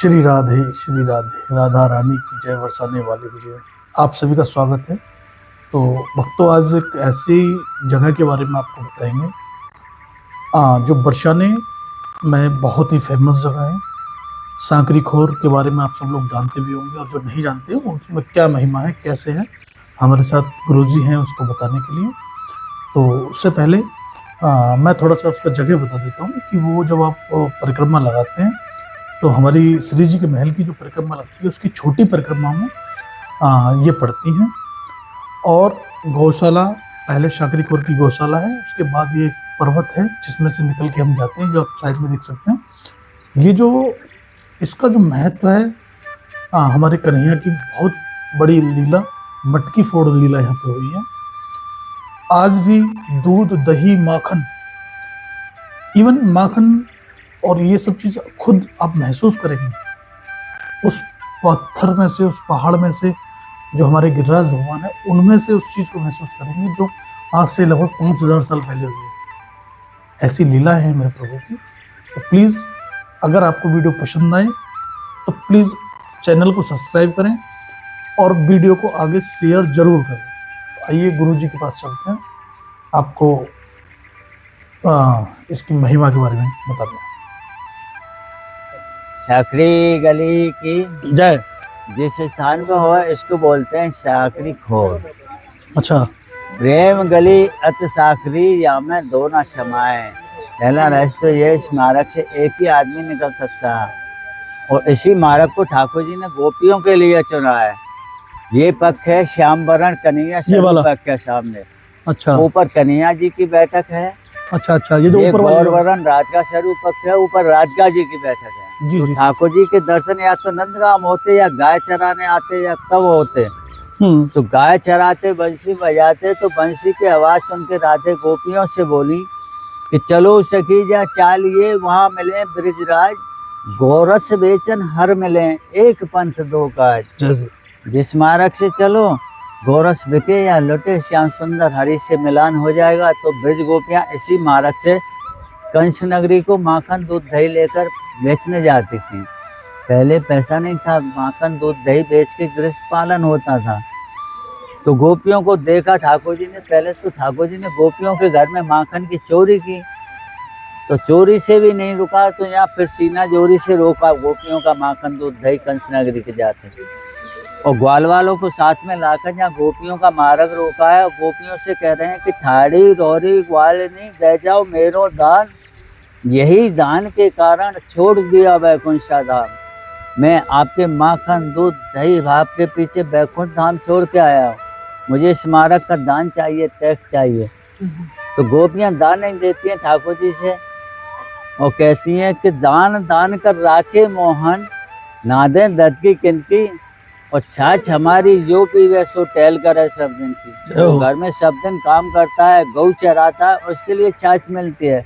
श्री राधे, राधा रानी की जय, बरसाने वाले की जय। आप सभी का स्वागत है। तो भक्तों, आज एक ऐसी जगह के बारे में आपको बताएंगे जो बरसाने में बहुत ही फेमस जगह है। सांकरी खोर के बारे में आप सब लोग जानते भी होंगे, और जो नहीं जानते उनमें क्या महिमा है, कैसे है, हमारे साथ गुरुजी हैं उसको बताने के लिए। तो उससे पहले मैं थोड़ा सा उसका जगह बता देता हूँ कि वो जब आप परिक्रमा लगाते हैं तो हमारी श्री जी के महल की जो परिक्रमा लगती है उसकी छोटी परिक्रमा में ये पड़ती हैं। और गौशाला, पहले सांकरी खोर की गौशाला है, उसके बाद ये एक पर्वत है जिसमें से निकल के हम जाते हैं, जो आप साइड में देख सकते हैं। ये जो इसका जो महत्व है, हमारे कन्हैया की बहुत बड़ी लीला, मटकी फोड़ लीला यहाँ पे हुई है। आज भी दूध, दही, माखन, इवन माखन और ये सब चीज़ खुद आप महसूस करेंगे। उस पत्थर में से, उस पहाड़ में से जो हमारे गिरिराज भगवान है, उनमें से उस चीज़ को महसूस करेंगे जो आज से लगभग 5000 साल पहले हुई है। ऐसी लीला है मेरे प्रभु की। तो प्लीज़, अगर आपको वीडियो पसंद आए तो प्लीज़ चैनल को सब्सक्राइब करें और वीडियो को आगे शेयर जरूर करें। तो आइए गुरु जी के पास चलते हैं, आपको इसकी महिमा के बारे में बताते हैं। सांकरी गली की जय। जिस स्थान पे हो इसको बोलते हैं सांकरी खोर। अच्छा। प्रेम गली अत सांकरी या में दो ना समाए। पहला रहस्य तो ये, स्मारक से एक ही आदमी निकल सकता है, और इसी मार्ग को ठाकुर जी ने गोपियों के लिए चुना है। ये पक्ष है श्याम वरण कन्हैया से पक्ष है सामने। अच्छा। ऊपर कन्हैया जी की बैठक है। अच्छा अच्छा, ये जो ऊपर गौर वरण रात का स्वरूप पक्ष है, ऊपर राधिका जी की बैठक है। जी तो जी। ठाकुर जी के दर्शन या तो नंदगाम होते, या गाय चराने आते, या तब होते। तो गाय चराते, बंसी बजाते, तो बंसी की आवाज सुन के राधे गोपियों से बोली कि चलो सखी जा चालिए, वहां मिले ब्रिजराज, गोरस बेचन हर मिले, एक पंथ दो काज। जिस मार्ग से चलो, गोरस बिके या लुटे, श्याम सुंदर हरि से मिलान हो जाएगा। तो ब्रज गोपियां इसी मार्ग से कंस नगरी को माखन दूध दही लेकर बेचने जाती थी। पहले पैसा नहीं था, माखन दूध दही बेच के गृहस्थ पालन होता था। तो गोपियों को देखा ठाकुर जी ने, पहले तो ठाकुर जी ने गोपियों के घर में माखन की चोरी की, तो चोरी से भी नहीं रुका, तो यहाँ फिर सीना जोरी से रोका गोपियों का माखन दूध दही कंस नगरी के जाते। और ग्वाल वालों को साथ में लाकर यहाँ गोपियों का मार्ग रोका है, और गोपियों से कह रहे हैं कि ठाड़ी रोरी ग्वालिनी दे जाओ मेरो दान, यही दान के कारण छोड़ दिया वैकुंठ धाम। मैं आपके माखन दूध दही भाव के पीछे वैकुंठ धाम छोड़ के आया हूँ, मुझे स्मारक का दान चाहिए, टैक्स चाहिए। तो गोपियां दान नहीं देती हैं ठाकुर जी से, और कहती हैं कि दान दान कर राखे मोहन, ना दे दत्त की किनकी, और छाछ हमारी जो पीवे सो टहल कर है सब दिन की। जो घर में सब दिन काम करता है, गौ चराता है, उसके लिए छाछ मिलती है।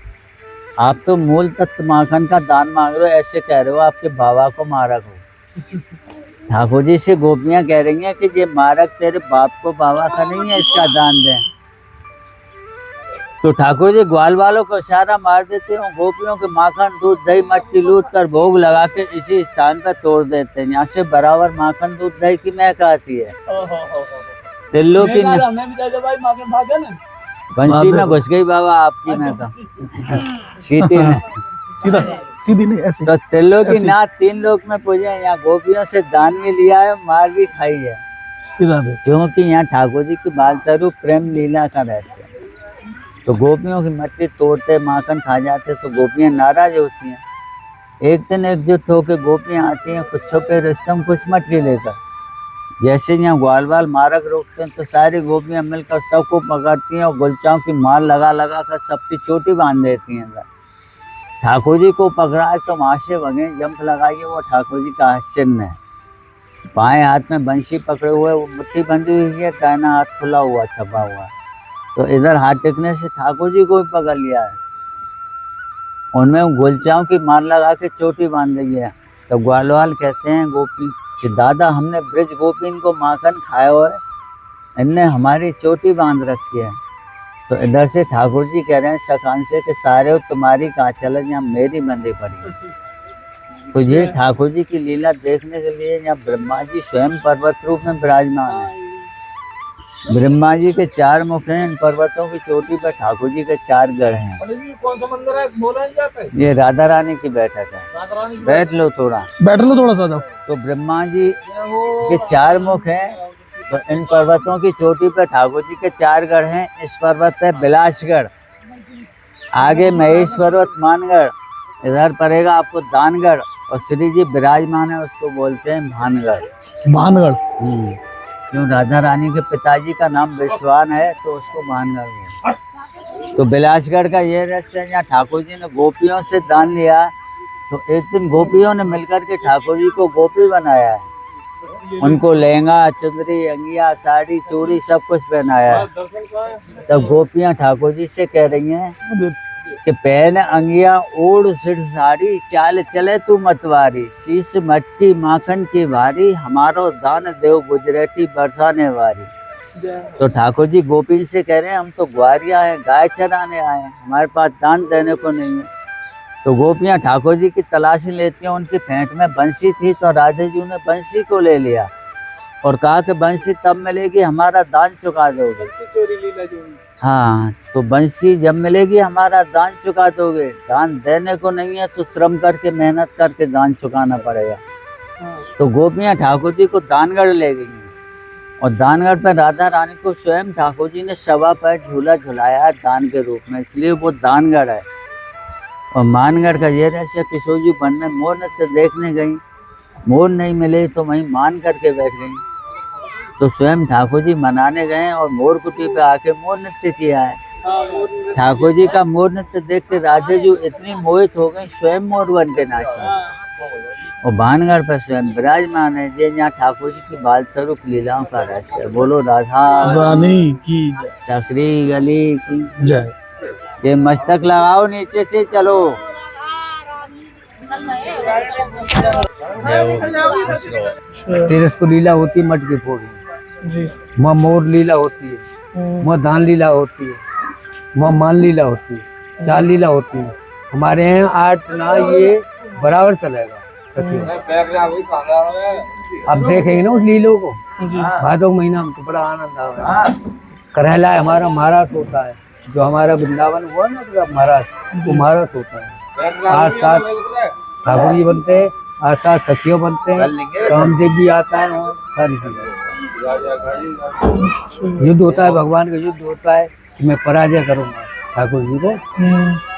आप तो मूल तत्व माखन का दान मांग रहे हो, ऐसे कह रहे हो आपके बाबा को मारक हो। ठाकुर जी से गोपियां कह रही हैं कि ये मारक तेरे बाप को बाबा का नहीं है, इसका दान दें। तो ठाकुर जी ग्वाल वालों को इशारा मार देते हैं, गोपियों के माखन दूध दही मटकी लूट कर भोग लगा के इसी स्थान पर तोड़ देते हैं। यहाँ से बराबर माखन दूध दही की महक आती है। तिल्लो की बंसी में घुस गई बाबा आपकी महक सीधी में, सीधा सीधी नहीं ऐसे। तो तिल्लो की नाथ 3 लोक में पूजे। यहाँ गोपियों से दान भी लिया है, मार भी खाई है, क्योंकि यहाँ ठाकुर जी की बाल स्वरूप प्रेम लीला का रहस्य। तो गोपियों की मटकी तोड़ते, माखन खा जाते, तो गोपियां नाराज होती हैं। एक दिन एकजुट होकर गोपियां आती हैं, कुछ छुपे रिश्तम कुछ मटकी लेकर। जैसे यहाँ ग्वाल वाल मार्ग रोकते हैं, तो सारी गोपियां मिलकर सबको पकड़ती हैं और गुलचाओं की माल लगा लगा कर सबकी चोटी बांध देती हैं। ठाकुर जी को पकड़ा तो वहाँ से भगे, जंप लगाइए, वो ठाकुर जी का चिन्ह है। बाएं हाथ में बंसी पकड़े हुए, वो मुट्ठी बंधी हुई है, दाहिना हाथ खुला हुआ छपा हुआ है। तो इधर हाथ टेकने से ठाकुर जी को भी पकड़ लिया है, उनमें गुलचाओं की मार लगा के चोटी बांध दी है। तो ग्वालवाल कहते हैं गोपी कि दादा, हमने ब्रज गोपीन को माखन खाया हुआ है, इनने हमारी चोटी बांध रखी है। तो इधर से ठाकुर जी कह रहे हैं सखान से कि सारे तुम्हारी कहाँ चले, यहाँ मेरी बंदी पड़ी। तो ये ठाकुर जी की लीला देखने के लिए यहाँ ब्रह्मा जी स्वयं पर्वत रूप में विराजमान है। ब्रह्मा जी के 4 मुख हैं, इन पर्वतों की चोटी पर ठाकुर जी के 4 गढ़ हैं। कौन सा मंदिर है बोला नहीं जाता है? ये राधा रानी की बैठक है। राधा रानी की बैठ लो थोड़ा। बैठ लो थोड़ा सा जाओ। तो ब्रह्मा जी के 4 मुख हैं, तो इन पर्वतों की चोटी पर ठाकुर जी के 4 गढ़ हैं। इस पर्वत पे बिलासगढ़, आगे महेश पर्वत मानगढ़, इधर पड़ेगा आपको दानगढ़, और श्री जी विराजमान है, उसको बोलते हैं भानगढ़। भानगढ़। क्यों राधा रानी के पिताजी का नाम विश्वान है तो उसको भानगढ़ बोलते। तो बिलासगढ़ का ये रहस्य है, यहाँ ठाकुर जी ने गोपियों से दान लिया, तो एक दिन गोपियों ने मिलकर के ठाकुर जी को गोपी बनाया है। उनको लहंगा, चुंदरी, अंगिया, साड़ी, चूड़ी सब कुछ पहनाया है। तब गोपियां ठाकुर जी से कह रही हैं कि पहन अंगिया, ओढ़ सिर साड़ी, चाल चले तू मतवारी, शीश मटकी माखन की भारी, हमारो दान देव गुजराती बरसाने वारी। तो ठाकुर जी गोपी से कह रहे हैं हम तो ग्वारिया हैं, गाय चराने आए हैं, हमारे पास दान देने को नहीं है। तो गोपियां ठाकुर जी की तलाशी लेती हैं, उनकी फेंट में बंसी थी, तो राधे जी ने बंसी को ले लिया और कहा कि बंसी तब मिलेगी हमारा दान चुका दोगे। हाँ, तो बंसी जब मिलेगी हमारा दान चुका दोगे, दान देने को नहीं है तो श्रम करके मेहनत करके दान चुकाना पड़ेगा। तो गोपियां ठाकुर जी को दानगढ़ ले गई और दानगढ़ पर राधा रानी को स्वयं ठाकुर जी ने सवा पैर झूला झुलाया है दान के रूप में, इसलिए वो दानगढ़ है। और मानगढ़ का ये रहस्य, किशोर जी वन में मोर नृत्य देखने गई, मोर नहीं मिले तो वहीं मान करके बैठ गई। तो स्वयं ठाकुर जी मनाने गए और मोर कुटी पे आके मोर नृत्य किया है। ठाकुर जी का मोर नृत्य देख के राधे जी इतनी मोहित हो गई, स्वयं मोर बन के नाचे। और भानगढ़ पर स्वयं विराजमान है। ये यहाँ ठाकुर जी की बाल स्वरूप लीलाओं का रहस्य है। बोलो राधा रानी की जय। सकरी गली की जय। ये मस्तक लगाओ, नीचे से चलो। तेरस को लीला होती है मटके फोड़ी जी। वहाँ मोर लीला होती है, वहाँ दान लीला होती है, वहाँ मान लीला होती है, चाल लीला होती है। हमारे यहाँ 8 ना ये बराबर चलेगा। अब देखेंगे ना उस लीलों को, भादों महीना हमको बड़ा आनंद आएगा। करहला है हमारा महाराज होता है, जो हमारा वृंदावन हुआ ना महाराज, वो महाराज होता है। 8-7 ठाकुर जी बनते हैं, 8-7 सखियों बनते हैं, कामदेव भी आता है, वहाँ सारी चीजें। युद्ध होता है, भगवान का युद्ध होता है कि मैं पराजय करूंगा ठाकुर जी को।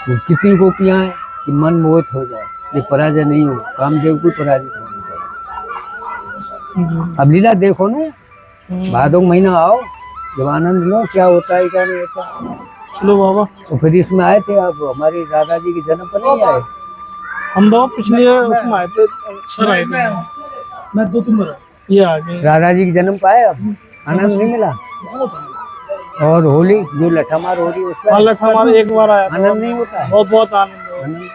तो कितनी गोपियां हैं कि मन मोहित हो जाए, ये पराजय नहीं हो, कामदेव को पराजय करना। अब लीला देखो ना, भादों महीना आओ, जब आनंद लो, क्या होता है क्या नहीं होता। चलो बाबा। तो फिर इसमें आए थे आप, हमारी राधा जी के जन्म पर नहीं आए? हम बाबा पिछले उसमें आए थे, सर आए थे। मैं 2-3 बार ये आ गए। राधा जी के जन्म पर आए, अब आनंद नहीं मिला। और होली जो लठामार हो रही है उसका लठामार एक बार आया, आनंद नहीं होता है। बहुत आनंद।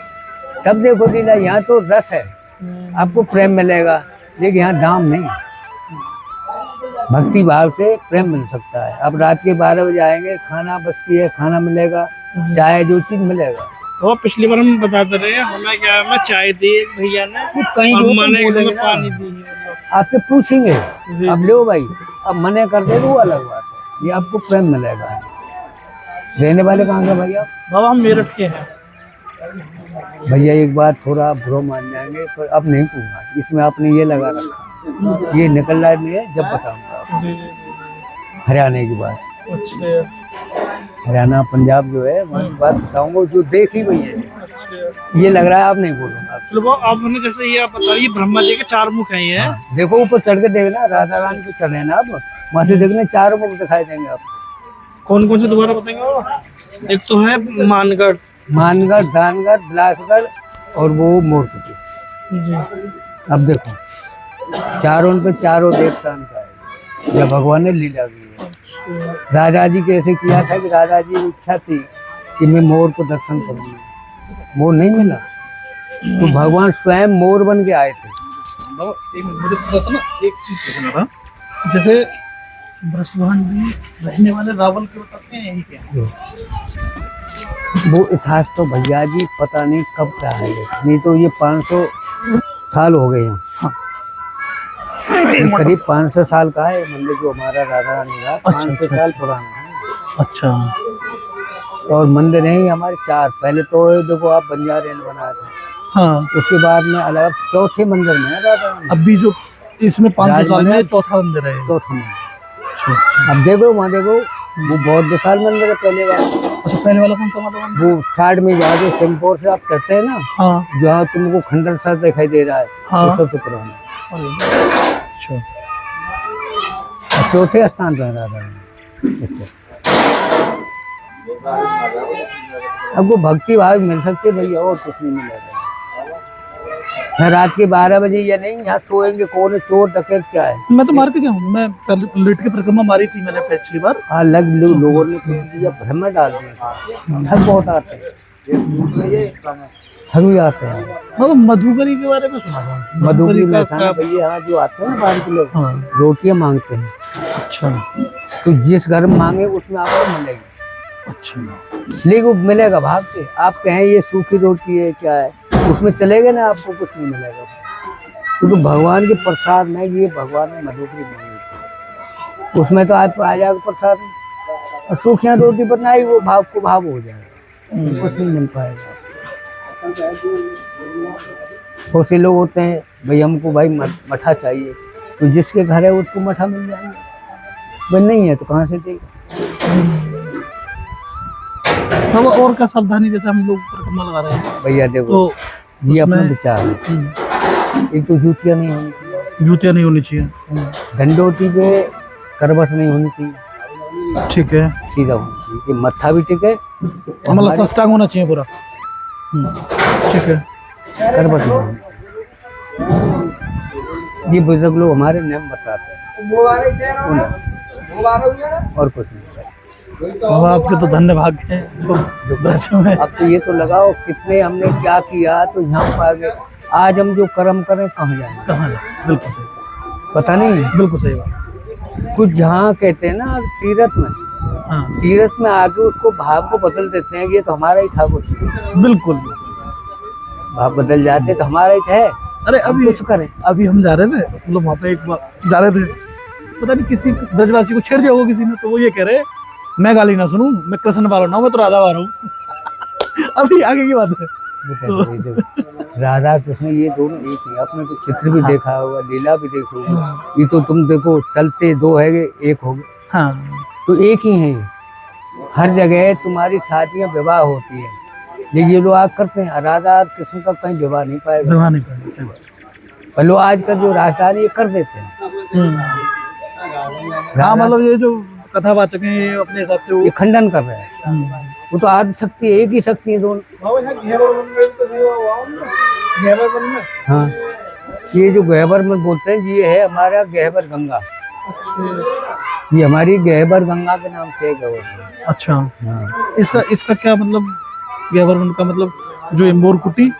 तब देखो लीला, यहाँ तो रस है, आपको प्रेम मिलेगा, लेकिन यहाँ दाम नहीं। भक्ति भाव से प्रेम मिल सकता है। अब रात के 12 बजे आएंगे, खाना बस की है, खाना मिलेगा, चाय जो चीज मिलेगा। वो पिछली बार हम बताते रहे, हमें क्या है, मैं चाय दी भैया ने, कहीं पानी दी है। आपसे पूछेंगे, अब लो भाई, अब मने कर दे तो वो अलग बात है, ये आपको प्रेम मिलेगा। रहने वाले कहाँ के भैया? बाबा हम मेरठ के हैं। भैया एक बात थोड़ा बुरा मान जाएंगे, पर अब नहीं कहूँगा, इसमें आपने ये लगा रखा, ये निकल रहा नहीं है, जब बताऊंगा। हरियाणा की बात, हरियाणा पंजाब जो है वहाँ की बात बताऊंगा, जो देखी भैया ने। ये लग रहा है आप नहीं बोलूंगा। चलो आपने जैसे ये आप बता रही, ब्रह्मा जी के 4 मुख हैं ये। देखो ऊपर चढ़ के देखना, राधा रानी पे चढ़े ना आप, वहाँ से देखना 4 मुख दिखाई देंगे आपको। कौन कौन से दोबारा बताएंगे? एक तो है मानगढ़, दानगढ़, बिलासगढ़ और वो मोरकुटी। अब देखो चारों पे चारों देवता का है, जब भगवान ने लीला की है। राजा जी कैसे किया था कि राजा जी की इच्छा थी कि मैं मोर को दर्शन करूंगा, मोर नहीं मिला, तो भगवान स्वयं मोर बन के आए थे। मुझे थोड़ा सा ना एक चीज पूछना था, जैसे ब्रजभान जी रहने वाले रावल के बताते हैं, यही क्या? वो इतिहास तो भैया जी पता नहीं कब का है, नहीं तो ये 500 साल हो गए यहाँ। हाँ। करीब 500 साल का है ये मंदिर जो हमारा राधा रानी का, 500 साल पुराना है। अच्छा। और मंदिर है हमारे 4, पहले तो देखो आप बंजारे ने बनाया था, हाँ। उसके बाद में अलग चौथे मंदिर में है राधा रानी। अभी जो इसमें 500 साल में राजमहल। चौथा मंदिर है। चौथा मंदिर। अच्छा अच्छा। अब देखो वहाँ देखो वो बहुत विशाल मंदिर है पहले वाला। अच्छा, पहले वाला कौन सा माता मंदिर? वो साइड में जाके सिंहपुर से आप चढ़ते हैं ना, हाँ जहाँ तुमको खंडर सा दिखाई दे रहा है, हाँ। वो सबसे पुराना। अच्छा। और चौथे स्थान पर है राधा रानी। अब वो भक्ति भाव मिल सकती है भैया, और कुछ नहीं मिलेगा। यहाँ रात के 12 बजे या नहीं यहाँ सोएंगे, कौन चोर डकैत क्या है। मैं तो मार के गया हूँ, मैं पहले लेट के परिक्रमा मारी थी मैंने पिछली बार। अलग लोगों ने कुछ दिया, भ्रम में डाल दिया। ठग बहुत आते हैं, ठग भी आते हैं। मैं तो मधुकरी के बारे में सुना था। मधुकरी में का भैया यहाँ जो आते हैं ना बाहर के लोग, हाँ। रोटियां मांगते हैं। अच्छा तो जिस घर में मांगे उसमें आपको मिलेगी, अच्छा। लेकिन वो मिलेगा भाग से। आप कहें ये सूखी रोटी है क्या है, उसमें चलेगा ना, आपको कुछ नहीं मिलेगा। क्योंकि भगवान के प्रसाद में ये भगवान ने मधुकरी मांगी, उसमें तो आप आ जाएगा प्रसाद में। और सूखिया रोटी बनाई वो भाव को भाव हो जाएगा, कुछ नहीं मिल पाएगा। बहुत से लोग होते हैं भाई हमको भाई मठा चाहिए, तो जिसके घर है उसको मठा मिल जाएगा, भाई नहीं है तो कहाँ से देगा। तब और क्या सावधानी, जैसे हम लोग परिक्रमा लगा रहे हैं भैया देखो तो ये अपना उसमें- विचार है। एक तो जूतियाँ नहीं होनी चाहिए, जूतियाँ नहीं होनी चाहिए। डंडोती पे करवट नहीं होनी चाहिए, ठीक है। सीधा होना चाहिए कि मत्था भी टिके, मतलब सस्टांग होना चाहिए पूरा। ठीक है। करवट नहीं होनी। ये बुजुर्ग लोग हमारे नियम बताते हैं, और कुछ नहीं। बाबा आपके तो धन्य भाग्य हैं जो ब्रज में। अब तो ये तो लगाओ कितने हमने क्या किया तो यहाँ पा गए। आज हम जो कर्म करें कहाँ जाएंगे कहाँ जाए, बिल्कुल सही, पता नहीं। बिल्कुल सही बात। कुछ जहाँ कहते हैं ना तीर्थ में, हाँ तीर्थ में आके उसको भाव को बदल देते हैं, ये तो हमारा ही था कुछ, बिल्कुल। भाव बदल जाते तो हमारा ही है। अरे हम अभी कुछ करें। अभी हम जा रहे थे, हम लोग वहाँ पे एक बार जा रहे थे, पता नहीं किसी ब्रजवासी को छेड़ दिया होगा किसी ने, तो वो ये कह रहे मैं गाली ना सुनूं, मैं कृष्ण वाला ना हूं, मैं तो राधा वाला हूँ। अभी आगे की बात है। राधा कृष्ण ये दोनों एक ही, आपने तो चित्र भी देखा होगा, लीला भी देखी होगी। ये तो तुम देखो चलते दो है एक हो गए, हाँ तो एक ही है ये। हर जगह तुम्हारी शादियां विवाह होती है, लेकिन ये लोग आग करते हैं। राधा और कृष्ण का कहीं विवाह नहीं पाएगा, विवाह नहीं पाएगा, सही बात। पर लोग आज का जो राजधानी ये कर देते हैं। हाँ मतलब ये जो कथावाचक हैं ये अपने हिसाब से वो ये खंडन कर रहे हैं। वो तो आदि शक्ति है, एक ही शक्ति है दोनों। हाँ ये जो गहबर में बोलते हैं ये है हमारा गहबर गंगा, ये हमारी गहबर गंगा के नाम से है गहबर। अच्छा। हाँ इसका इसका क्या मतलब, गहबर का मतलब जो इम्बोर कुटी।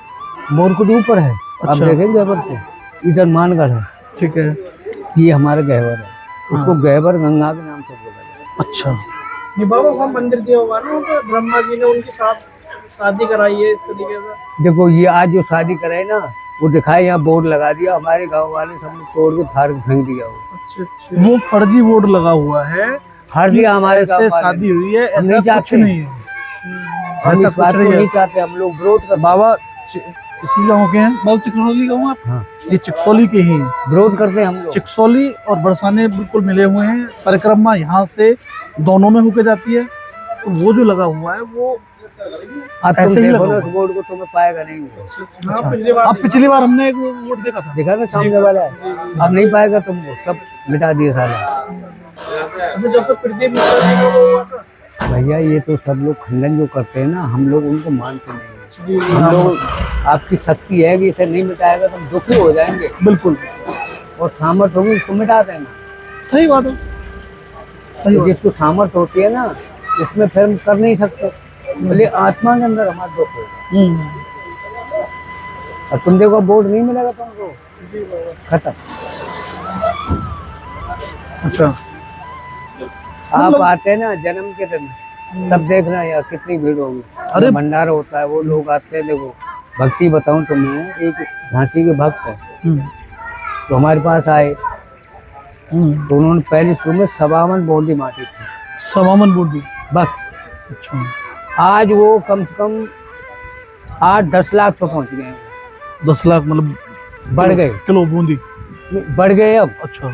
मोरकुट ऊपर है, आप अच्छा। देखें गहबर से, इधर मानगढ़ है, ठीक है। ये हमारा गहबर है, उसको गहबर गंगा के नाम से बोला जाता है। अच्छा। ये बाबा वहाँ मंदिर दिया हुआ ना, तो ब्रह्मा जी ने उनकी शादी कराई है इस तरीके से। देखो ये आज जो शादी कराई ना, वो दिखाए यहाँ बोर्ड लगा दिया, हमारे गांव वाले सबने तोड़ के फाड़ के फेंक दिया। वो अच्छा अच्छा। वो फर्जी बोर्ड लगा हुआ है, हर दिया हमारे ऐसे गांव वाले शादी ने। हुई है, हम नहीं ऐसा कुछ चाहते। नहीं है। हम ऐसा इस बात कुछ को नहीं है। नहीं चाहते, हम लोग विरोध कर बाबा इसी गाँव के हैं, बाबा चिकसौली गाँव आप। हाँ ये चिकसौली के ही हैं। विरोध करते हैं हम लोग। चिकसौली और बरसाने बिल्कुल मिले हुए हैं, परिक्रमा यहाँ से दोनों में होके जाती है। तो वो जो लगा हुआ है वो अब तुम ऐसे ही देखो लगा ना हुआ। उस बोर्ड को, तुम्हें पाएगा नहीं वो। हाँ, पिछली बार अब पिछली बार हमने एक वोट देखा था। देखा ना सामने वाला है, अब नहीं पाएगा तुमको, सब मिटा दिए साला। अभी जब तक प्रदीप निकल जाएगा वो हुआ था। भैया ये तो सब लोग खंडन जो करते हैं ना, हम लोग उनको मानते नहीं हैं। हम लोग आपकी शक्ति है कि इसे नहीं मिटाएगा तो हम दुखी हो जाएंगे, बिल्कुल और सामर्थ्य होगी उसको मिटा देंगे। सही बात है, सही तो बात। जिसको सामर्थ्य होती है ना उसमें फिर हम कर नहीं सकते, बोले आत्मा के अंदर हमारा दुख होगा। और तुम देखो बोर्ड नहीं मिलेगा तुमको, खत्म। अच्छा। आप आते हैं ना जन्म के दिन, तब देखना यार कितनी भीड़ होगी। अरे भंडारा होता है, वो लोग आते हैं, देखो भक्ति बताऊं तो मैं, एक झांसी के भक्त है, हम्म, तो हमारे पास आए, हम्म। तो उन्होंने पहले शुरू में 52 बॉडी बांटी थी सवामन बूंदी। बस। अच्छा। आज वो कम से कम 8-10 लाख पे पहुंच गए हैं। 10 लाख मतलब बढ़ गए, किलो बूंदी। बढ़ गए अब अच्छा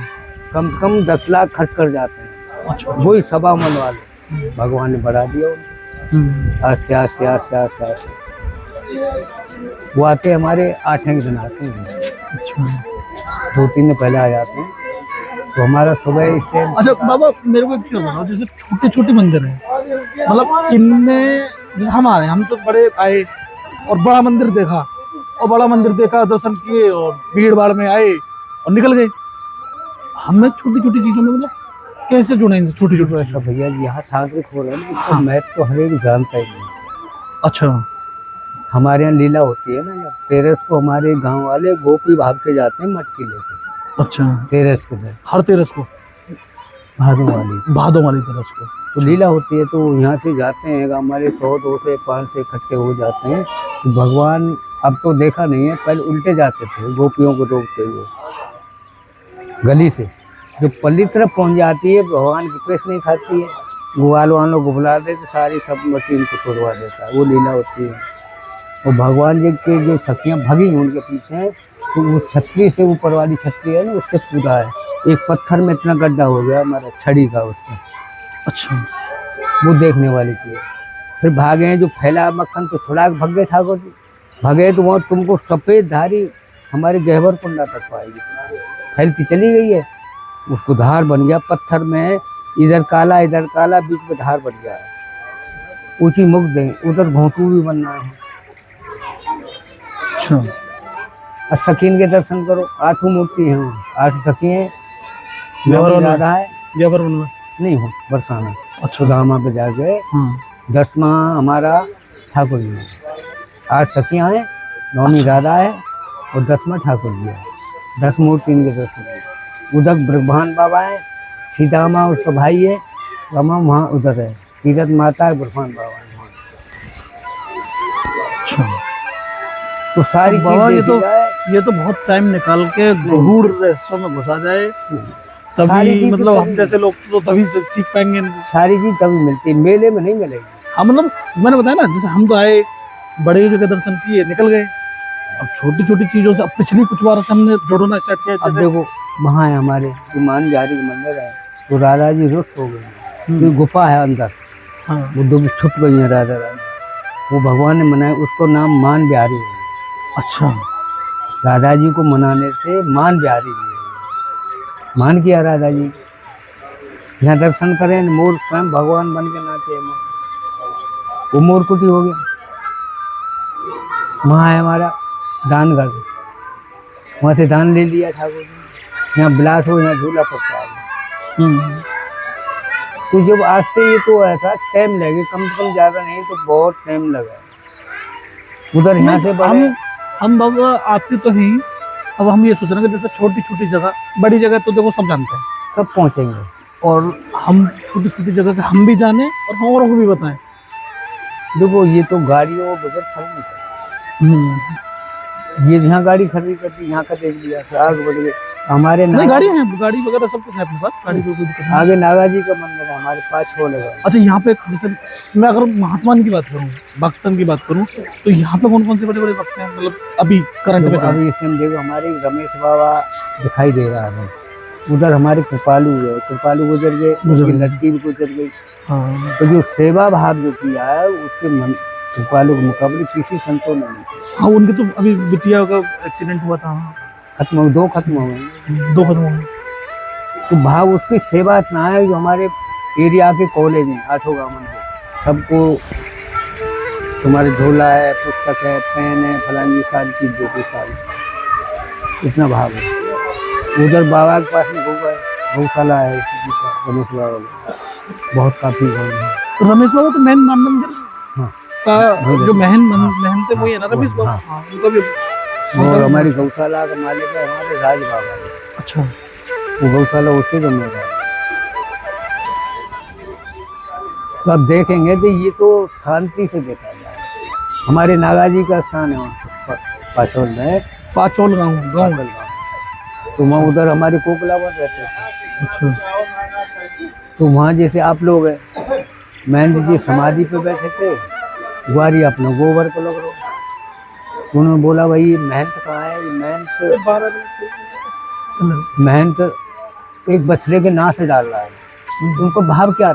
कम से कम 10 लाख खर्च कर जाते हैं। अच्छा। वही 52 वाले भगवान ने बढ़ा दिया उनको। हम्म, आस्ते आस्ते आस्ते आस्ते आस्ते वो आते हैं, हमारे 8 दिन आते हैं, अच्छा 2-3 दिन पहले आ जाते हैं। तो हमारा सुबह इस टाइम अच्छा। बाबा मेरे को एक चीज बताओ, जैसे छोटे छोटे मंदिर हैं, मतलब इनमें जैसे हम आ रहे हैं, हम तो बड़े आए और बड़ा मंदिर देखा, और बड़ा मंदिर देखा, दर्शन किए और भीड़ भाड़ में आए और निकल गए। हमें छोटी छोटी चीजों में मतलब कैसे जुड़े इनसे, छोटी छोटी ऐसा चीजों? भैया जी यहाँ सांकृतिक हो रहा है ना, इसका हाँ। महत्व तो हर एक जानता ही नहीं। अच्छा। हमारे यहाँ लीला होती है ना, जब तेरस को हमारे गांव वाले गोपी भाग से जाते हैं मटकी लेके अच्छा। तेरस के दिन, हर तेरस को, भादों वाली भादों वाली तेरस को। तो लीला होती है। तो यहाँ से जाते हैं, हमारे 100-200 से 5 से इकट्ठे हो जाते हैं। तो भगवान अब तो देखा नहीं है, पहले उल्टे जाते थे गोपियों को रोकते हुए गली से, जो पल्ली तरफ पहुँच जाती है, भगवान की पेश नहीं खाती है, ग्वाल वालों को बुला देते, सारी सब मट्टी उनको तोड़वा देता है। वो लीला होती है। और भगवान जी के जो सखियाँ भगी उनके पीछे, तो वो छतरी से ऊपर वाली छतरी है ना, उससे पूरा है, एक पत्थर में इतना गड्ढा हो गया हमारा छड़ी का उसका। अच्छा। वो देखने वाली चीज। फिर भागे हैं, जो फैला मक्खन तो छुड़ा के भाग गए ठाकुर जी, भागे तो वहाँ तुमको सफ़ेद धारी हमारे गहवर कुंडा तक पाएगी, फैलती चली गई है। उसको धार बन गया पत्थर में, इधर काला बीच में धार बन गया है। ऊंची मुख दें, उधर घोंटू भी बनना है। अच्छा। और सकीन के दर्शन करो, 8 मूर्ति हैं वहाँ, 8 सखी हैं, गहवर वन में? ज्यादा है गहवर वन में? नहीं हो बरसाना। अच्छा। सुदामा पे जाके हाँ। 10वां हमारा ठाकुर जी है, 8 सखियाँ हैं, 9वीं राधा है और 10वां ठाकुर जी है। 10 मूर्ति इनके दर्शन है। उधर ब्रह्मांड बाबा है, सीता माँ उसका भाई है, रमा वहाँ उधर है, तीरथ माता है, ब्रह्मांड बाबा है वहाँ। अच्छा। तो सारी बाबा चीज ये देखी तो जाए, ये तो बहुत टाइम निकाल के गहूर रहस्यों में घुसा जाए सारी तभी, चीज़ मतलब तो हम जैसे लोग तो तभी से सीख पाएंगे इनको। सारी चीज तभी मिलती है, मेले में नहीं मिलेगी। हाँ मतलब मैंने बताया ना, जैसे हम तो आए, बड़े जगह दर्शन किए, निकल गए। अब छोटी छोटी चीजों से, अब पिछली कुछ बार से हमने जोड़ना स्टार्ट किया। अब जैसे देखो वहाँ है हमारे जो मान बिहारी का मंदिर है, तो राधा जी रुष्ट हो गए, तो गुफा है अंदर, हाँ। वो डूब छुप गई है राधा रानी, वो भगवान ने मनाया, उसको नाम मान बिहारी है। अच्छा। राधा जी को मनाने से मान बिहारी जी है। मान किया राधा जी, यहाँ दर्शन करें, मोर स्वयं भगवान बन के नाचे मोर, वो मोर कुटी हो गया। वहाँ है हमारा दानगढ़, वहाँ से दान ले लिया ठाकुर जी। यहाँ बिलास हो, यहाँ झूला पड़ता है। तो जब आस्ते ये तो ऐसा टाइम लगे, कम से कम ज्यादा नहीं तो बहुत टाइम लगा। उधर यहाँ से बढ़े, हम बाबा आते तो ही, अब हम ये सोच रहे हैं कि जैसे छोटी छोटी जगह, बड़ी जगह तो देखो सब जानते हैं, सब पहुँचेंगे, और हम छोटी छोटी जगह के हम भी जाने और हम औरों को भी बताएं। देखो ये तो गाड़ियों बजट सब नहीं करता। ये यहाँ गाड़ी खरीदी करती, यहाँ का देख लिया, फिर आगे बढ़ गए। हमारे नहीं गाड़ी है, गाड़ी वगैरह सब कुछ है अपने पास, गाड़ी को कोई दिक्कत नहीं। आगे नागा जी का मंदिर है, हमारे पास छोड़ लगा। अच्छा, यहाँ पे जैसे मैं अगर महात्मान की बात करूँ, भक्तन की बात करूँ, तो यहाँ पे कौन कौन से बड़े बड़े भक्त हैं, मतलब अभी करंट में? अभी इस टाइम देखो हमारे रमेश बाबा दिखाई दे रहा है, उधर हमारे कृपालू है, कृपालू गुजर गए, उसकी लड़की भी गुजर गई। हाँ। तो जो सेवा भाव जो किया है, उसके कृपालू के मुकाबले किसी संतों ने नहीं किया। हाँ, उनके तो अभी बिटिया का एक्सीडेंट हुआ था, खत्म हो, 2 खत्म हो गए, 2 खत्म हो गए। तो भाव उसकी सेवा इतना है, जो हमारे एरिया के कॉलेज हैं, 8 गाँव में सबको तुम्हारे झोला है, पुस्तक है, पेन है, फलानी साल की 2 साल, इतना भाव है। उधर बाबा के पास में गौशाला है, रमेश बाबा बहुत काफी गाँव है। तो रमेश बाबा तो मेन मंदिर हाँ। का जो महंत है वही है ना, रमेश बाबा? हाँ। हाँ, उनका भी। और हमारी गौशाला का मालिक है हमारे राज बाबा है। अच्छा। वो गौशाला उससे जमेगा। तो अब देखेंगे तो ये तो शांति से देखा जाए, हमारे नागा जी का स्थान है वहाँ। पाचोल में पाचोल गाँव गाँव तो वहाँ उधर हमारे कोकलावन रहते थे। अच्छा। तो वहाँ जैसे आप लोग हैं, महेंद्र जी समाधि पे बैठे थे, ग्वारी अपना गोबर को लग रहा। उन्होंने बोला भाई महंत कहाँ है? महंत एक बछड़े के नाश डाल रहा है। उनको भाव क्या